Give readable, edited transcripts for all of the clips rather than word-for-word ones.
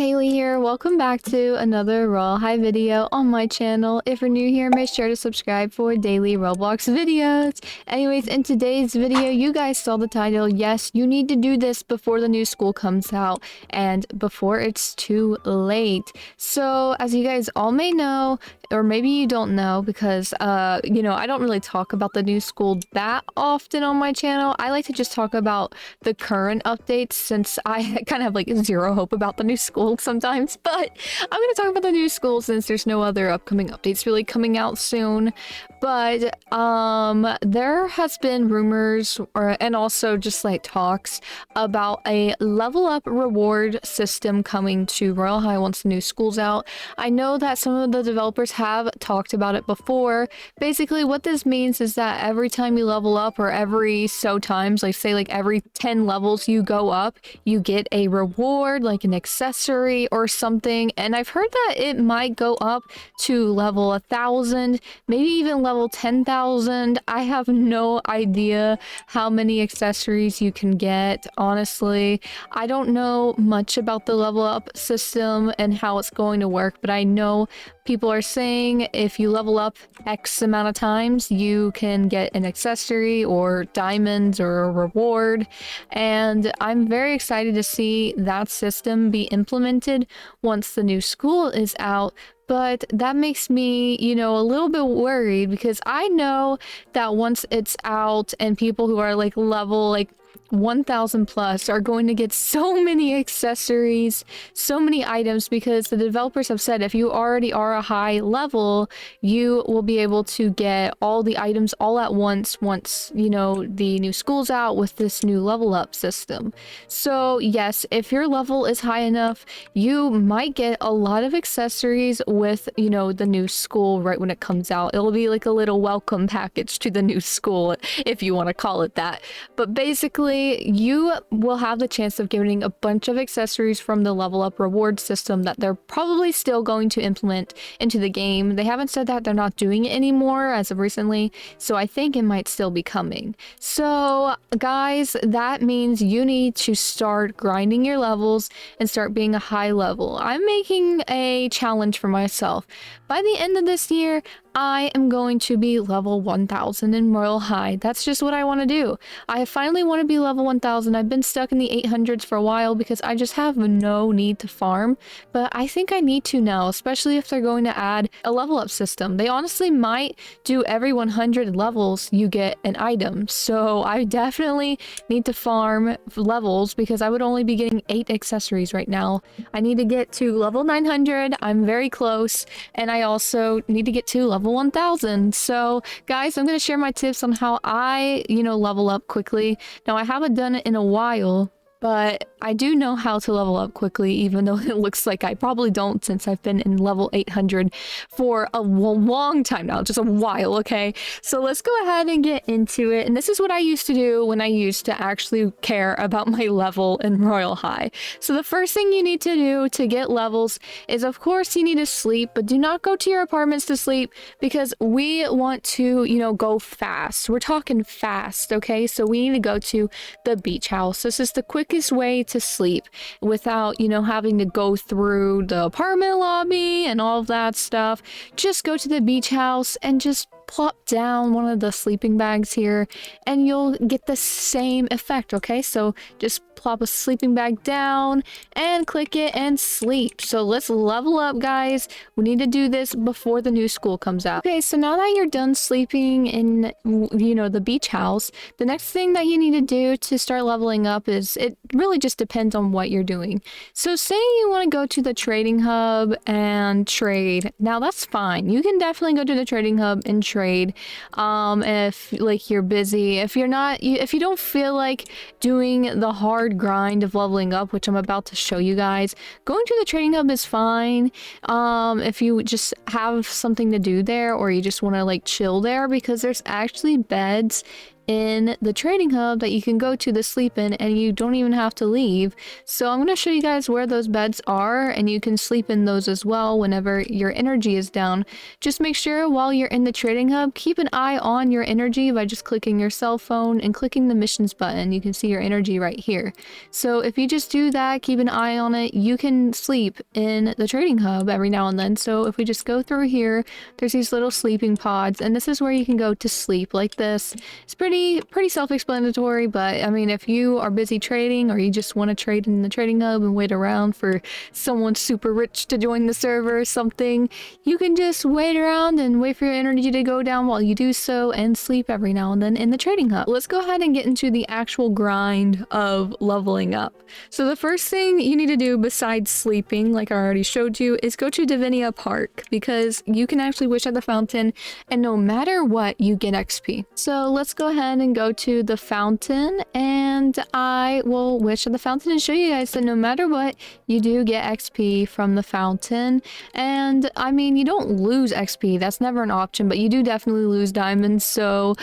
Haley here. Welcome back to another Royale High video on my channel. If you're new here, make sure to subscribe for daily Roblox videos. Anyways, in today's video, you guys saw the title. Yes, you need to do this before the new school comes out and before it's too late. So, as you guys all may know, or maybe you don't know because, you know, I don't really talk about the new school that often on my channel. I like to just talk about the current updates since I kind of have like zero hope about the new school sometimes. But I'm going to talk about the new school since there's no other upcoming updates really coming out soon. But there has been rumors and also just like talks about a level up reward system coming to Royale High once the new school's out. I know that some of the developers have talked about it before. Basically what this means is that every time you level up or every so times, like say like every 10 levels you go up, you get a reward like an accessory or something. And I've heard that it might go up to level 1,000, maybe even level 10,000. I have no idea how many accessories you can get. Honestly, I don't know much about the level up system and how it's going to work, but I know people are saying if you level up X amount of times, you can get an accessory or diamonds or a reward. And I'm very excited to see that system be implemented once the new school is out. But that makes me, you know, a little bit worried because I know that once it's out and people who are like level like 1,000 plus are going to get so many accessories, so many items, because the developers have said if you already are a high level, you will be able to get all the items all at once, you know, the new school's out with this new level up system. So yes, if your level is high enough, you might get a lot of accessories with, you know, the new school right when it comes out. It'll be like a little welcome package to the new school, if you want to call it that. But basically, you will have the chance of getting a bunch of accessories from the level up reward system that they're probably still going to implement into the game. They haven't said that they're not doing it anymore as of recently, so I think it might still be coming. So guys, that means you need to start grinding your levels and start being a high level. I'm making a challenge for myself. By the end of this year, I am going to be level 1,000 in Royale High. That's just what I want to do. I finally want to be level 1,000. I've been stuck in the 800s for a while because I just have no need to farm. But I think I need to now, especially if they're going to add a level up system. They honestly might do every 100 levels you get an item. So I definitely need to farm levels because I would only be getting 8 accessories right now. I need to get to level 900. I'm very close. And I also need to get to level 1,000. So guys, I'm going to share my tips on how I, you know, level up quickly. Now I haven't done it in a while, but I do know how to level up quickly, even though it looks like I probably don't since I've been in level 800 for a long time now, just a while, okay? So let's go ahead and get into it. And this is what I used to do when I used to actually care about my level in Royale High. So the first thing you need to do to get levels is, of course, you need to sleep, but do not go to your apartments to sleep because we want to, you know, go fast. We're talking fast, okay? So we need to go to the beach house. This is the quickest way to sleep without, you know, having to go through the apartment lobby and all of that stuff. Just go to the beach house and just plop down one of the sleeping bags here and you'll get the same effect. Okay, so just plop a sleeping bag down and click it and sleep. So let's level up, guys. We need to do this before the new school comes out. Okay, so now that you're done sleeping in, you know, the beach house, the next thing that you need to do to start leveling up is, it really just depends on what you're doing. So say you want to go to the trading hub and trade. Now that's fine. You can definitely go to the trading hub and trade if like you're busy. If you're not, if you don't feel like doing the hard grind of leveling up, which I'm about to show you guys, going to the trading hub is fine. If you just have something to do there or you just want to like chill there, because there's actually beds in the trading hub that you can go to sleep in, and you don't even have to leave. So I'm going to show you guys where those beds are, and you can sleep in those as well whenever your energy is down. Just make sure while you're in the trading hub, keep an eye on your energy by just clicking your cell phone and clicking the missions button. You can see your energy right here. So if you just do that, keep an eye on it, you can sleep in the trading hub every now and then. So if we just go through here, there's these little sleeping pods, and this is where you can go to sleep like this. It's pretty self-explanatory, but I mean, if you are busy trading or you just want to trade in the trading hub and wait around for someone super rich to join the server or something, you can just wait around and wait for your energy to go down while you do so and sleep every now and then in the trading hub. Let's go ahead and get into the actual grind of leveling up. So the first thing you need to do besides sleeping, like I already showed you, is go to Divinia Park, because you can actually wish at the fountain, and no matter what, you get XP. So let's go ahead and go to the fountain, and I will wish at the fountain and show you guys that no matter what, you do get XP from the fountain. And I mean, you don't lose XP, that's never an option, but you do definitely lose diamonds. So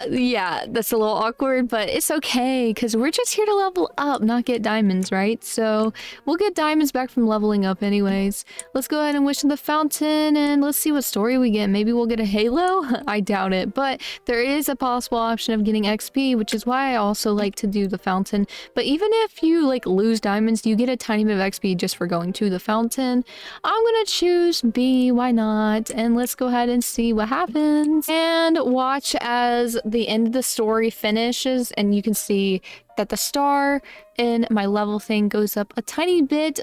yeah, that's a little awkward, but it's okay because we're just here to level up, not get diamonds, right? So we'll get diamonds back from leveling up anyways. Let's go ahead and wish at the fountain, and let's see what story we get. Maybe we'll get a halo. I doubt it, but there is a possible option of getting XP, which is why I also like to do the fountain. But even if you like lose diamonds, you get a tiny bit of XP just for going to the fountain. I'm gonna choose B, why not? And let's go ahead and see what happens and watch as the end of the story finishes, and you can see that the star in my level thing goes up a tiny bit.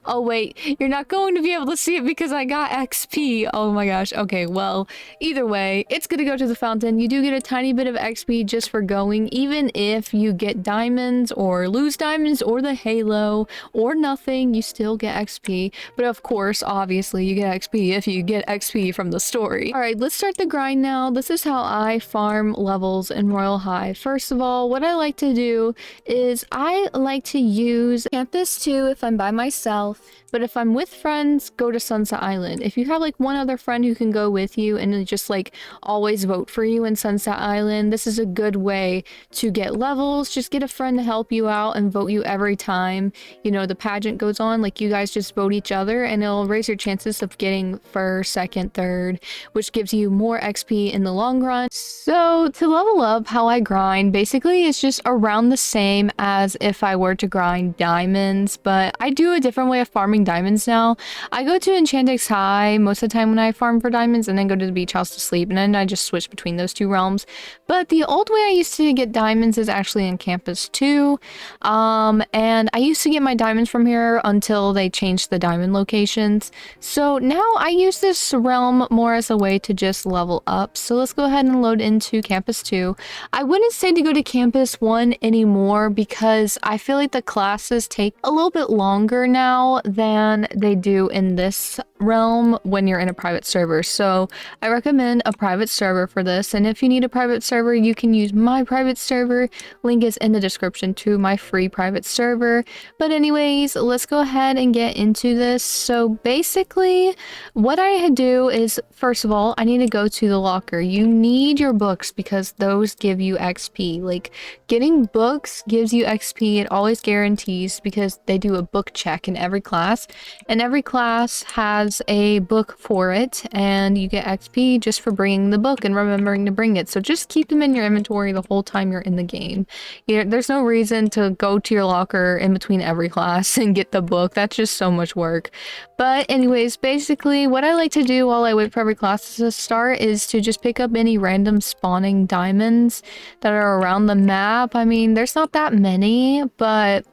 Oh wait, you're not going to be able to see it because I got XP. Oh my gosh. Okay, well, either way, it's gonna go to the fountain. You do get a tiny bit of XP just for going, even if you get diamonds or lose diamonds or the halo or nothing, you still get XP. But of course, obviously, you get XP if you get XP from the story. All right, let's start the grind now. This is how I farm levels in Royal High. First of all, what I like to do is I like to use Campus 2 if I'm by myself, but if I'm with friends, go to Sunset Island. If you have like one other friend who can go with you and just like always vote for you in Sunset Island, this is a good way to get levels. Just get a friend to help you out and vote you every time, you know, the pageant goes on. Like, you guys just vote each other and it'll raise your chances of getting first, second, third, which gives you more XP in the long run. So to level up, how I grind basically is just around the same as if I were to grind diamonds, but I do a different way of farming diamonds now. I go to Enchantrix High most of the time when I farm for diamonds, and then go to the beach house to sleep, and then I just switch between those two realms. But the old way I used to get diamonds is actually in Campus 2, and I used to get my diamonds from here until they changed the diamond locations. So now I use this realm more as a way to just level up. So let's go ahead and load into Campus 2. I wouldn't say to go to Campus 1 anymore because I feel like the classes take a little bit longer now than they do in this realm when you're in a private server. So I recommend a private server for this, and if you need a private server, you can use my private server. Link is in the description to my free private server. But anyways, let's go ahead and get into this. So basically what I do is, first of all, I need to go to the locker. You need your books because those give you XP. Like, getting books gives you XP. It always guarantees, because they do a book check in every class, and every class has a book for it, and you get XP just for bringing the book and remembering to bring it. So just keep them in your inventory the whole time you're in the game. There's no reason to go to your locker in between every class and get the book. That's just so much work. But anyways, basically what I like to do while I wait for every class to start is to just pick up any random spawning diamonds that are around the map. I mean, there's not that many, but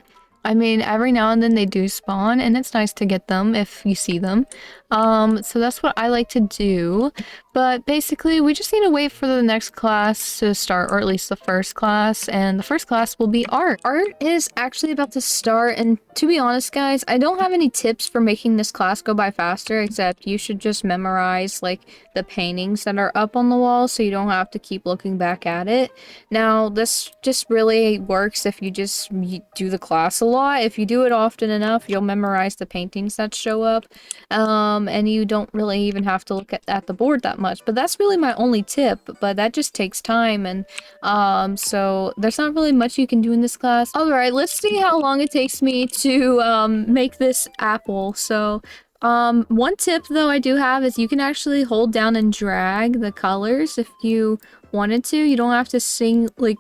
I mean, every now and then they do spawn, and it's nice to get them if you see them. So that's what I like to do. But basically, we just need to wait for the next class to start, or at least the first class, and the first class will be art. Art is actually about to start, and to be honest, guys, I don't have any tips for making this class go by faster, except you should just memorize, like, the paintings that are up on the wall, so you don't have to keep looking back at it. Now, this just really works if you just do the class a lot. lot. If you do it often enough, you'll memorize the paintings that show up. And you don't really even have to look at the board that much. But that's really my only tip, but that just takes time, and so there's not really much you can do in this class. Alright, let's see how long it takes me to make this apple. So one tip though I do have is you can actually hold down and drag the colors if you wanted to. You don't have to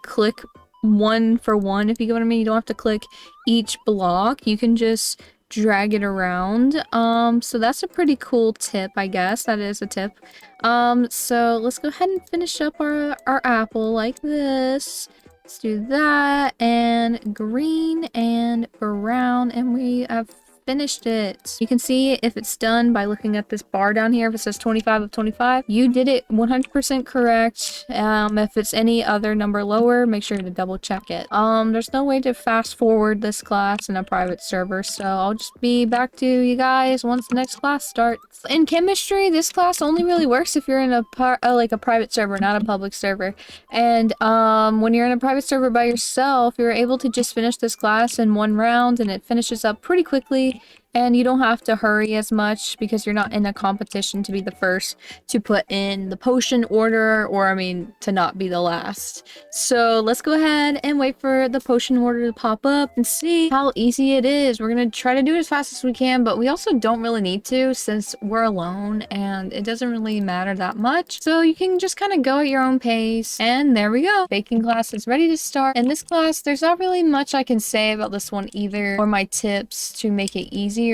click one for one, if you get what I mean. You don't have to click each block. You can just drag it around. So that's a pretty cool tip, I guess. That is a tip. So let's go ahead and finish up our apple like this. Let's do that, and green and brown, and we have finished it. You can see if it's done by looking at this bar down here. If it says 25 of 25, you did it 100% correct. If it's any other number lower, make sure to double check it. There's no way to fast forward this class in a private server, so I'll just be back to you guys once the next class starts. In chemistry, this class only really works if you're in a private server, not a public server. And when you're in a private server by yourself, you're able to just finish this class in one round, and it finishes up pretty quickly. And you don't have to hurry as much because you're not in a competition to be the first to put in the potion order, or I mean, to not be the last. So let's go ahead and wait for the potion order to pop up and see how easy it is. We're gonna try to do it as fast as we can, but we also don't really need to since we're alone and it doesn't really matter that much. So you can just kind of go at your own pace. And there we go. Baking class is ready to start. In this class, there's not really much I can say about this one either, or my tips to make it easier,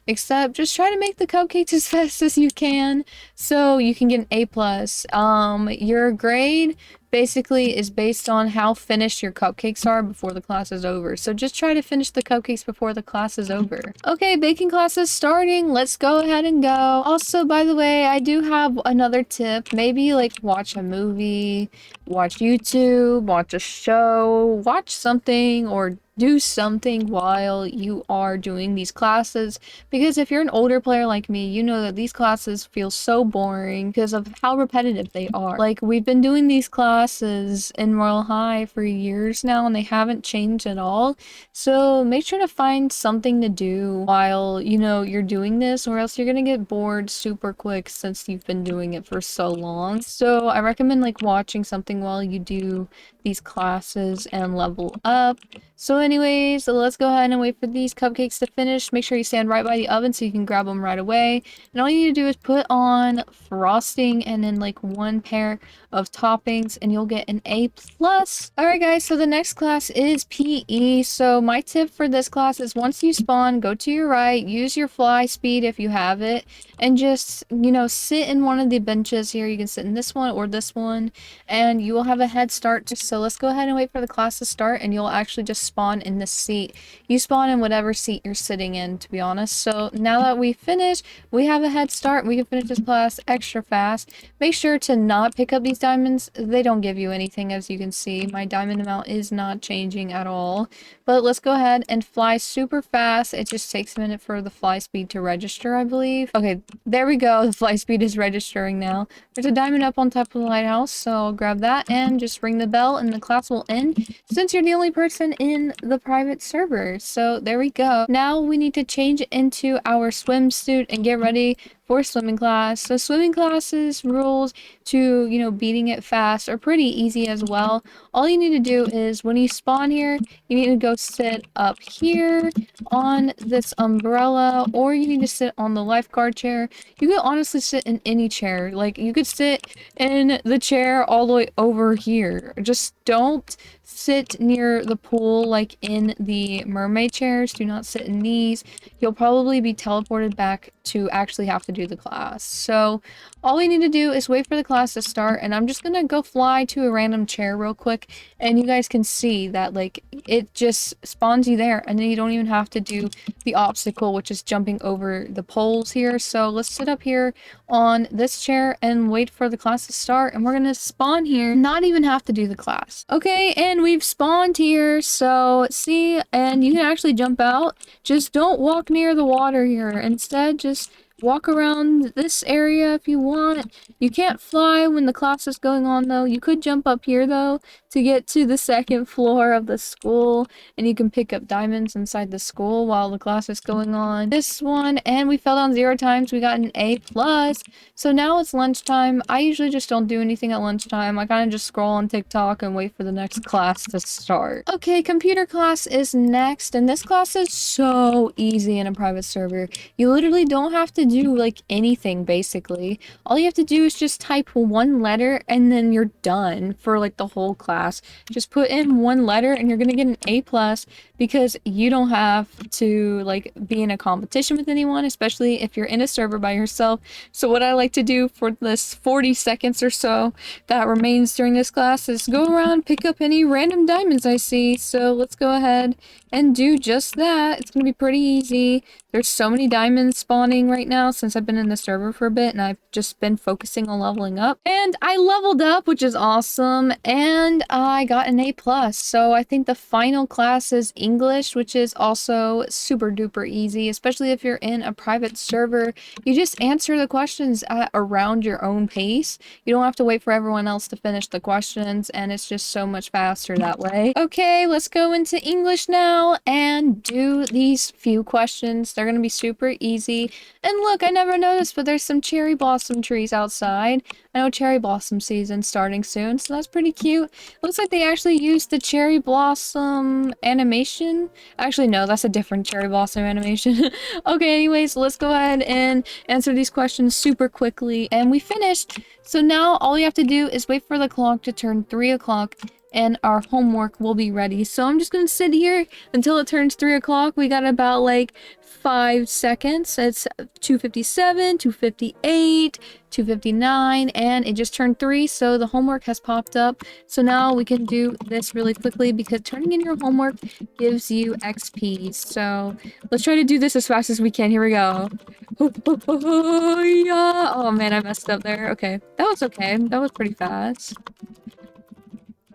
except just try to make the cupcakes as fast as you can so you can get an A+. Your grade basically is based on how finished your cupcakes are before the class is over. So just try to finish the cupcakes before the class is over. Okay, baking class is starting. Let's go ahead and go. Also, by the way, I do have another tip. Maybe like watch a movie, watch YouTube, watch a show, watch something, or do something while you are doing these classes, because if you're an older player like me, you know that these classes feel so boring because of how repetitive they are. Like, we've been doing these classes in Royal High for years now and they haven't changed at all. So make sure to find something to do while, you know, you're doing this, or else you're gonna get bored super quick since you've been doing it for so long. So I recommend like watching something while you do these classes and level up. So anyways, let's go ahead and wait for these cupcakes to finish. Make sure you stand right by the oven so you can grab them right away. And all you need to do is put on frosting and then like one pair of toppings and you'll get an A+. Alright guys, so the next class is PE. So my tip for this class is once you spawn, go to your right, use your fly speed if you have it, and just, you know, sit in one of the benches here. You can sit in this one or this one, and you will have a head start. So let's go ahead and wait for the class to start, and you'll actually just spawn in this seat. You spawn in whatever seat you're sitting in, to be honest. So now that we finished, we have a head start. We can finish this class extra fast. Make sure to not pick up these diamonds. They don't give you anything, as you can see. My diamond amount is not changing at all. But let's go ahead and fly super fast. It just takes a minute for the fly speed to register, I believe. Okay, there we go. The fly speed is registering now. There's a diamond up on top of the lighthouse, so I'll grab that and just ring the bell and the class will end since you're the only person in the private server. So there we go. Now we need to change into our swimsuit and get ready for swimming class. So swimming classes rules to, you know, beating it fast are pretty easy as well. All you need to do is when you spawn here, you need to go sit up here on this umbrella, or you need to sit on the lifeguard chair. You could honestly sit in any chair. Like, you could sit in the chair all the way over here. Just don't sit near the pool like in the mermaid chairs. Do not sit in these. You'll probably be teleported back to actually have to do the class. So all we need to do is wait for the class to start, and I'm just gonna go fly to a random chair real quick, and you guys can see that like it just spawns you there, and then you don't even have to do the obstacle, which is jumping over the poles here. So let's sit up here on this chair and wait for the class to start, and we're gonna spawn here, not even have to do the class. Okay, and we've spawned here, so see, and you can actually jump out. Just don't walk near the water here. Instead, just walk around this area if you want. You can't fly when the class is going on though. You could jump up here though to get to the second floor of the school, and you can pick up diamonds inside the school while the class is going on. This one, and we fell down 0 times. We got an A+. So now it's lunchtime. I usually just don't do anything at lunchtime. I kind of just scroll on TikTok and wait for the next class to start. Okay, computer class is next, and this class is so easy in a private server. You literally don't have to do like anything basically. All you have to do is just type one letter and then you're done for like the whole class. Just put in one letter and you're gonna get an A+, because you don't have to like be in a competition with anyone, especially if you're in a server by yourself. So what I like to do for this 40 seconds or so that remains during this class is go around, pick up any random diamonds I see. So let's go ahead and do just that. It's gonna be pretty easy. There's so many diamonds spawning right now since I've been in the server for a bit, and I've just been focusing on leveling up. And I leveled up, which is awesome, and I got an A+. So I think the final class is English, which is also super duper easy, especially if you're in a private server. You just answer the questions at around your own pace. You don't have to wait for everyone else to finish the questions, and it's just so much faster that way. Okay, let's go into English now and do these few questions. They're gonna be super easy. And look, I never noticed, but there's some cherry blossom trees outside. I know cherry blossom season starting soon, so that's pretty cute. Looks like they actually used the cherry blossom animation. Actually, no, that's a different cherry blossom animation. Okay, anyways, let's go ahead and answer these questions super quickly. And we finished. So now all you have to do is wait for the clock to turn 3 o'clock and our homework will be ready. So I'm just gonna sit here until it turns 3 o'clock. We got about like 5 seconds. It's 2:57, 2:58, 2:59, and it just turned 3, so the homework has popped up. So now we can do this really quickly because turning in your homework gives you XP. So let's try to do this as fast as we can. Here we go. Oh man, I messed up there. Okay, that was okay. That was pretty fast.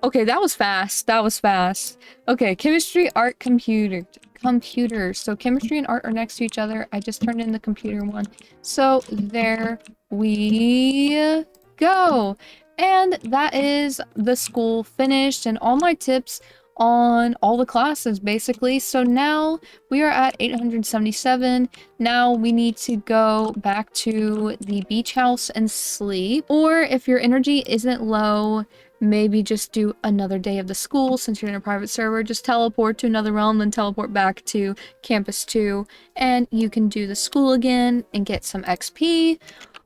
Okay, that was fast. That was fast. Okay, chemistry, art, computers. So chemistry and art are next to each other. I just turned in the computer one. So there we go. And that is the school finished and all my tips on all the classes basically. So now we are at 877. Now we need to go back to the beach house and sleep. Or if your energy isn't low, maybe just do another day of the school. Since you're in a private server, just teleport to another realm, then teleport back to campus 2, and you can do the school again and get some XP.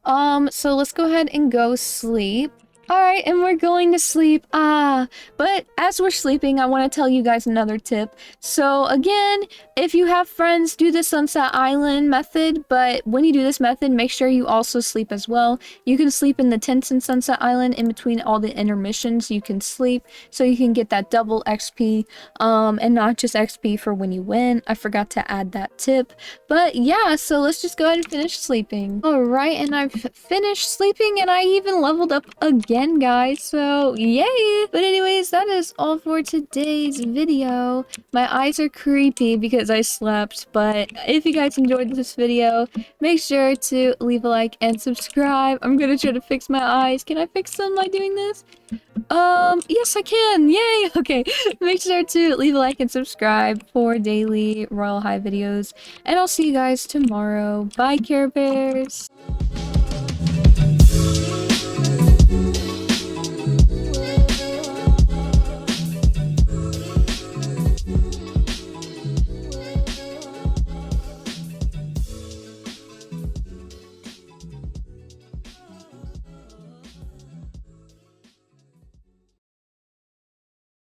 So let's go ahead and go sleep. Alright, and we're going to sleep. But as we're sleeping, I want to tell you guys another tip. So again, if you have friends, do the Sunset Island method, but when you do this method, make sure you also sleep as well. You can sleep in the tents in Sunset Island in between all the intermissions. You can sleep so you can get that double XP, and not just XP for when you win. I forgot to add that tip. But yeah, so let's just go ahead and finish sleeping. Alright, and I've finished sleeping and I even leveled up again, guys, so yay. But anyways, that is all for today's video. My eyes are creepy because I slept, but if you guys enjoyed this video, make sure to leave a like and subscribe. I'm gonna try to fix my eyes. Can I fix them by doing this? Yes I can, yay. Okay, make sure to leave a like and subscribe for daily Royal High videos, and I'll see you guys tomorrow. Bye, Care Bears.